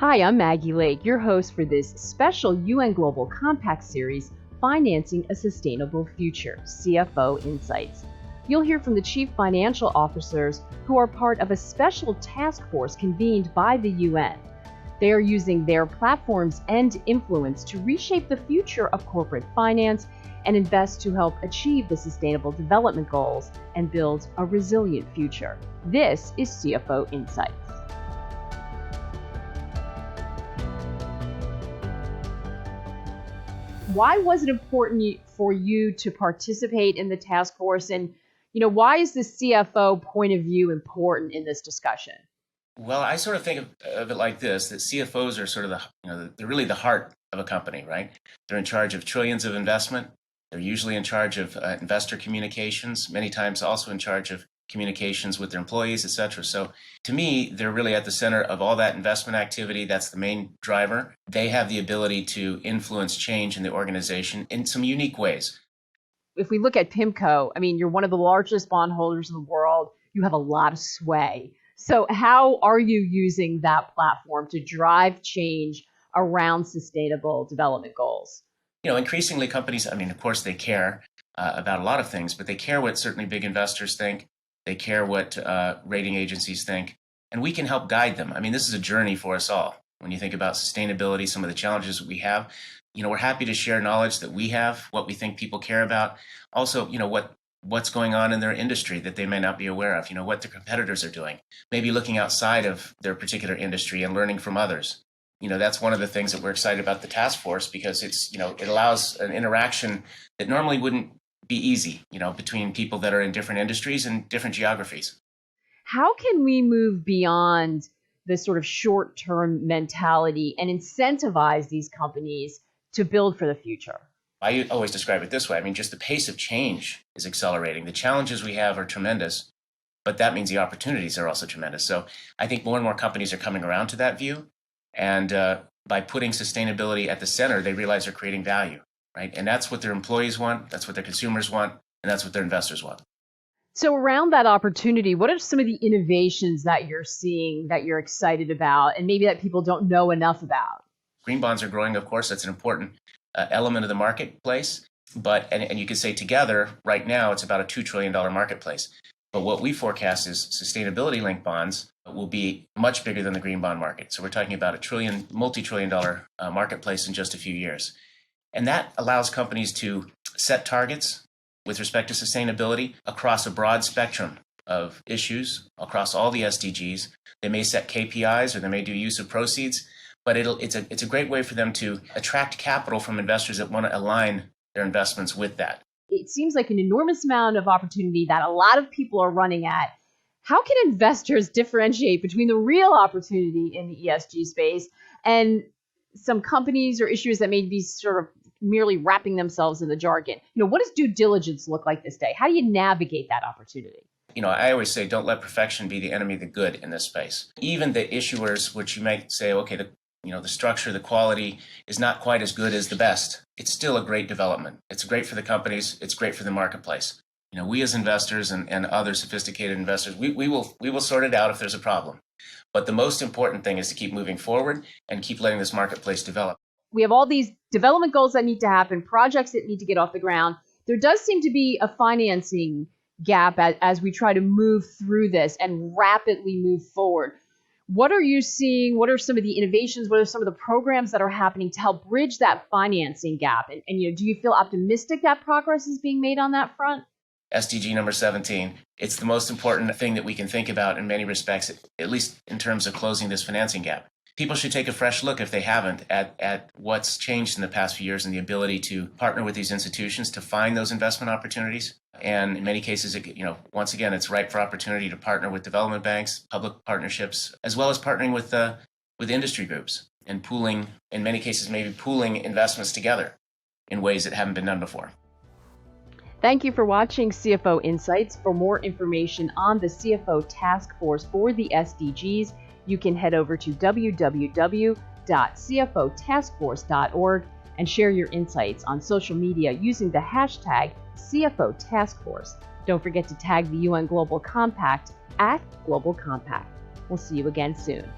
Hi, I'm Maggie Lake, your host for this special UN Global Compact series, Financing a Sustainable Future, CFO Insights. You'll hear from the chief financial officers who are part of a special task force convened by the UN. They are using their platforms and influence to reshape the future of corporate finance and invest to help achieve the Sustainable Development Goals and build a resilient future. This is CFO Insights. Why was it important for you to participate in the task force? And, why is the CFO point of view important in this discussion? Well, I sort of think of it like this, that CFOs are sort of they're really the heart of a company, right? They're in charge of trillions of investment. They're usually in charge of investor communications, many times also in charge of communications with their employees, et cetera. So to me, they're really at the center of all that investment activity. That's the main driver. They have the ability to influence change in the organization in some unique ways. If we look at PIMCO, you're one of the largest bondholders in the world. You have a lot of sway. So how are you using that platform to drive change around sustainable development goals? Increasingly companies, of course they care about a lot of things, but they care what certainly big investors think. They care what rating agencies think, and we can help guide them. This is a journey for us all. When you think about sustainability, some of the challenges that we have, we're happy to share knowledge that we have, what we think people care about. Also, what's going on in their industry that they may not be aware of, what their competitors are doing, maybe looking outside of their particular industry and learning from others. That's one of the things that we're excited about the task force, because it's, it allows an interaction that normally wouldn't be easy, between people that are in different industries and different geographies. How can we move beyond the sort of short-term mentality and incentivize these companies to build for the future? I always describe it this way. Just the pace of change is accelerating. The challenges we have are tremendous, but that means the opportunities are also tremendous. So I think more and more companies are coming around to that view. And by putting sustainability at the center, they realize they're creating value, right? And that's what their employees want, that's what their consumers want, and that's what their investors want. So around that opportunity, what are some of the innovations that you're seeing that you're excited about and maybe that people don't know enough about? Green bonds are growing, of course. That's an important element of the marketplace. And you could say together, right now, it's about a $2 trillion marketplace. But what we forecast is sustainability-linked bonds will be much bigger than the green bond market. So we're talking about a multi-trillion dollar marketplace in just a few years. And that allows companies to set targets with respect to sustainability across a broad spectrum of issues, across all the SDGs. They may set KPIs or they may do use of proceeds, but it's a great way for them to attract capital from investors that want to align their investments with that. It seems like an enormous amount of opportunity that a lot of people are running at. How can investors differentiate between the real opportunity in the ESG space and some companies or issues that may be sort of merely wrapping themselves in the jargon? What does due diligence look like this day? How do you navigate that opportunity? I always say, don't let perfection be the enemy of the good in this space. Even the issuers, which you might say, okay, the structure, the quality is not quite as good as the best. It's still a great development. It's great for the companies. It's great for the marketplace. We as investors and other sophisticated investors, we will sort it out if there's a problem. But the most important thing is to keep moving forward and keep letting this marketplace develop. We have all these development goals that need to happen, projects that need to get off the ground. There does seem to be a financing gap as we try to move through this and rapidly move forward. What are you seeing? What are some of the innovations? What are some of the programs that are happening to help bridge that financing gap? And do you feel optimistic that progress is being made on that front? SDG number 17, it's the most important thing that we can think about in many respects, at least in terms of closing this financing gap. People should take a fresh look, if they haven't, at what's changed in the past few years and the ability to partner with these institutions to find those investment opportunities. And in many cases, once again, it's ripe for opportunity to partner with development banks, public partnerships, as well as partnering with industry groups and pooling, in many cases, maybe pooling investments together in ways that haven't been done before. Thank you for watching CFO Insights. For more information on the CFO Taskforce for the SDGs, you can head over to www.cfotaskforce.org and share your insights on social media using the hashtag CFO Taskforce. Don't forget to tag the UN Global Compact @Global Compact. We'll see you again soon.